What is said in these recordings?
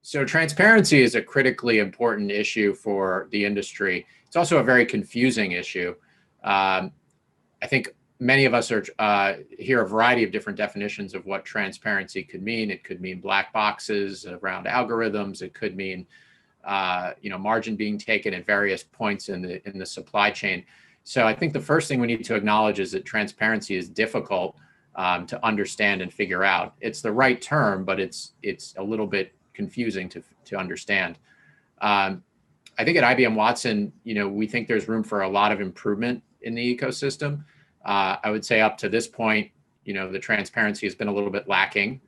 So transparency is a critically important issue for the industry. It's also a very confusing issue. I think many of us hear a variety of different definitions of what transparency could mean. It could mean black boxes around algorithms. It could mean margin being taken at various points in the supply chain. So I think the first thing we need to acknowledge is that transparency is difficult to understand and figure out. It's the right term, but it's a little bit confusing to understand. I think at IBM Watson, we think there's room for a lot of improvement in the ecosystem. I would say up to this point, the transparency has been a little bit lacking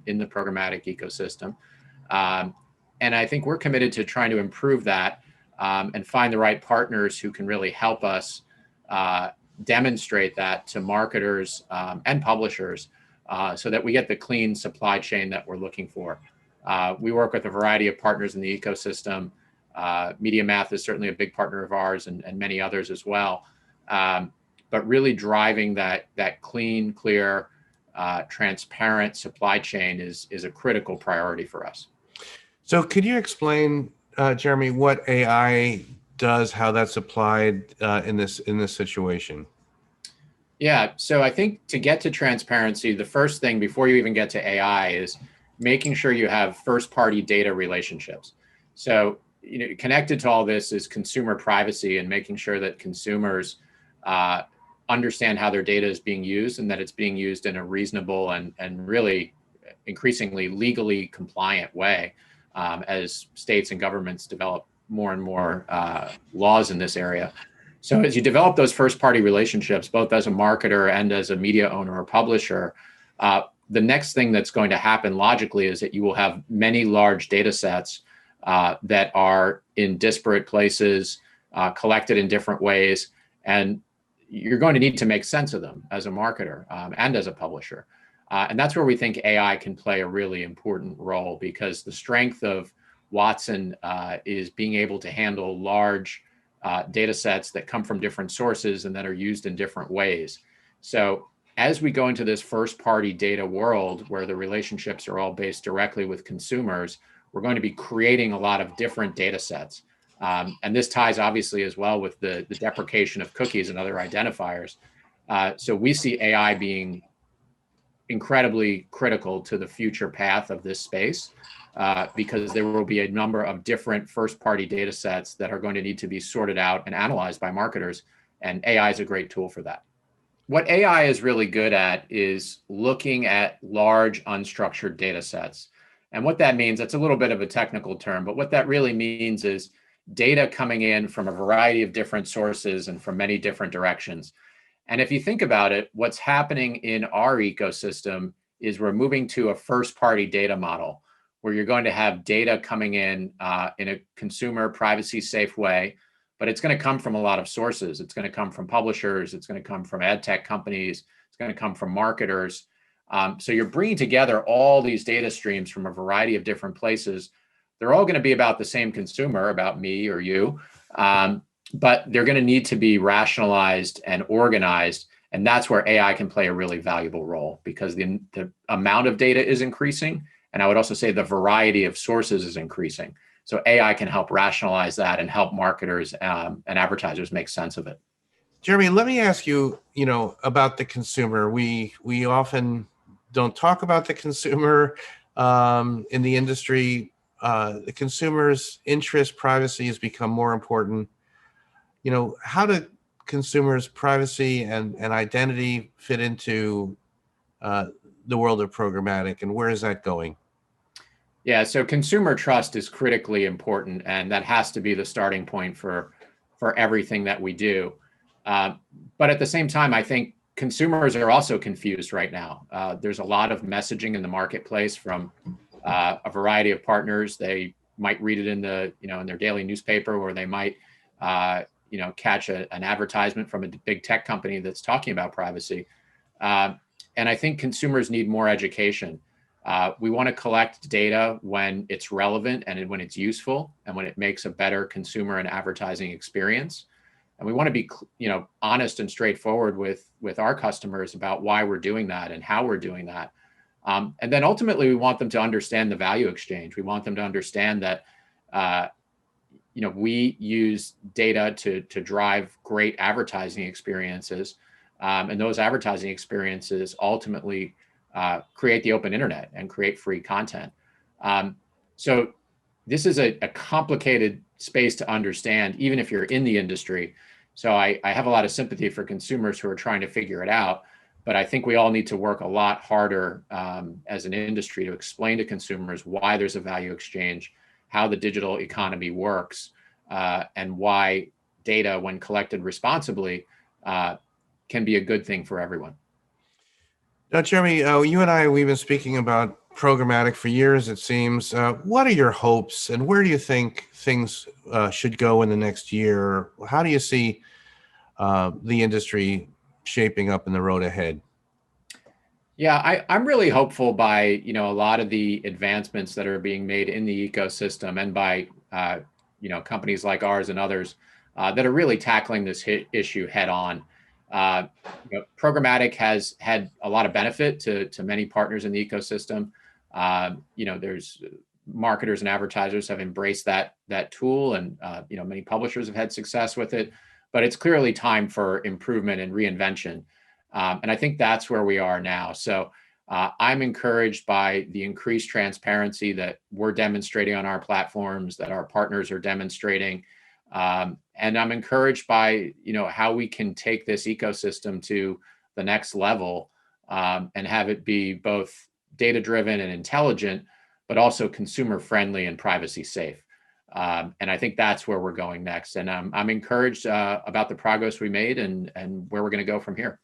in the programmatic ecosystem. And I think we're committed to trying to improve that and find the right partners who can really help us demonstrate that to marketers and publishers so that we get the clean supply chain that we're looking for. We work with a variety of partners in the ecosystem. MediaMath is certainly a big partner of ours and many others as well. But really driving that clean, clear, transparent supply chain is a critical priority for us. So could you explain, Jeremy, what AI does, how that's applied in this situation? Yeah, so I think to get to transparency, the first thing before you even get to AI is making sure you have first-party data relationships. So connected to all this is consumer privacy and making sure that consumers understand how their data is being used and that it's being used in a reasonable and really increasingly legally compliant way as states and governments develop more and more laws in this area. So as you develop those first-party relationships, both as a marketer and as a media owner or publisher, the next thing that's going to happen logically is that you will have many large data sets that are in disparate places, collected in different ways, and you're going to need to make sense of them as a marketer and as a publisher. And that's where we think AI can play a really important role, because the strength of Watson is being able to handle large data sets that come from different sources and that are used in different ways. So as we go into this first-party data world where the relationships are all based directly with consumers, we're going to be creating a lot of different data sets. And this ties obviously as well with the deprecation of cookies and other identifiers. So we see AI being incredibly critical to the future path of this space because there will be a number of different first-party data sets that are going to need to be sorted out and analyzed by marketers, and AI is a great tool for that. What AI is really good at is looking at large unstructured data sets. And what that means, that's a little bit of a technical term, but what that really means is data coming in from a variety of different sources and from many different directions. And if you think about it, what's happening in our ecosystem is we're moving to a first-party data model where you're going to have data coming in a consumer privacy-safe way, but it's going to come from a lot of sources. It's going to come from publishers. It's going to come from ad tech companies. It's going to come from marketers. So you're bringing together all these data streams from a variety of different places. They're all going to be about the same consumer, about me or you, but they're going to need to be rationalized and organized. And that's where AI can play a really valuable role, because the amount of data is increasing. And I would also say the variety of sources is increasing. So AI can help rationalize that and help marketers and advertisers make sense of it. Jeremy, let me ask you, about the consumer. We often don't talk about the consumer in the industry. The consumer's interest, privacy has become more important. How do consumers' privacy and identity fit into the world of programmatic, and where is that going? Yeah, so consumer trust is critically important, and that has to be the starting point for everything that we do. But at the same time, I think consumers are also confused right now. There's a lot of messaging in the marketplace from a variety of partners. They might read it in their daily newspaper, or they might catch an advertisement from a big tech company that's talking about privacy. And I think consumers need more education. We want to collect data when it's relevant and when it's useful and when it makes a better consumer and advertising experience. And we want to be, honest and straightforward with our customers about why we're doing that and how we're doing that. And then ultimately, we want them to understand the value exchange. We want them to understand that we use data to drive great advertising experiences, and those advertising experiences ultimately create the open internet and create free content. So this is a complicated space to understand, even if you're in the industry. So I have a lot of sympathy for consumers who are trying to figure it out. But I think we all need to work a lot harder as an industry to explain to consumers why there's a value exchange, how the digital economy works, and why data, when collected responsibly, can be a good thing for everyone. Now, Jeremy, you and I, we've been speaking about programmatic for years, it seems. What are your hopes, and where do you think things should go in the next year? How do you see the industry shaping up in the road ahead? Yeah, I'm really hopeful by a lot of the advancements that are being made in the ecosystem, and by companies like ours and others that are really tackling this issue head on. Programmatic has had a lot of benefit to many partners in the ecosystem. There's marketers and advertisers have embraced that tool, and many publishers have had success with it. But it's clearly time for improvement and reinvention. And I think that's where we are now. So I'm encouraged by the increased transparency that we're demonstrating on our platforms, that our partners are demonstrating. And I'm encouraged by how we can take this ecosystem to the next level, and have it be both data driven and intelligent, but also consumer friendly and privacy safe. And I think that's where we're going next. And I'm encouraged about the progress we made, and where we're going to go from here.